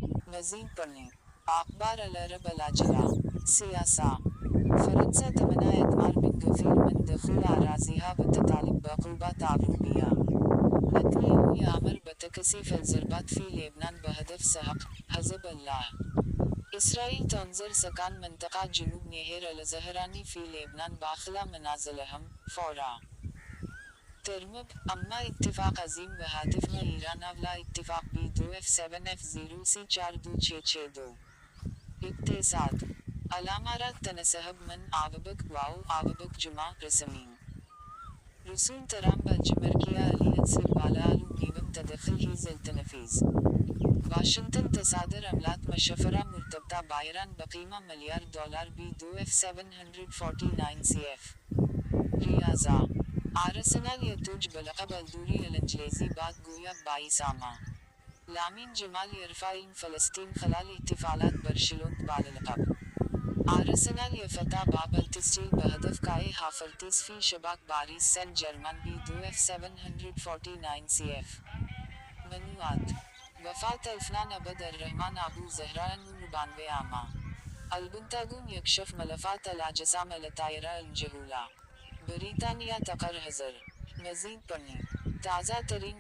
مزید پڑھیں: اخبار العرب العاجلہ، سیاسة. فرنسا تمنى إدمار بن غفير من دخول أراضيها وتطالب بعقوبات عربية. نتنياهو يأمر بتكثيف الضربات في لبنان بهدف سحق حزب الله. إسرائيل تنظر سكان منطقة جنوب نهر الزهراني في لبنان باخلا منازلهم فورا. ترمب: أما اتفاق عظيم وهاتفنا إيران أولا اتفاق B2F7F0C42662. اقتصاد. الامارات تنسحب من عوبك عوبك جمع رسمين. رسوم ترامب الجمركية اليانس البالة نيوم تدخل حيز التنفيذ. واشنطن تصادر عملات مشفرة مرتبطة بإيران بقيمة مليار دولار B2F749 CF. رياضة. أرسنال يتوج بلقب الدوري الإنجليزي بعد غياب 22 عام. لامين جمال يرفع فلسطين خلال احتفالات برشلونة باللقب. أرسنال يفتح باب التسجيل بهدف كاي هافرتيز في شباك باريس سان جيرمان B2F749 CF. منوعات. وفاة الفنان عبد الرحمن أبو زهراء 92 عام. البنتاغون يكشف ملفات الأجسام الطائرة المجهولة. بريطانيا تقر حظر. مزید پڑھیں: تازہ ترین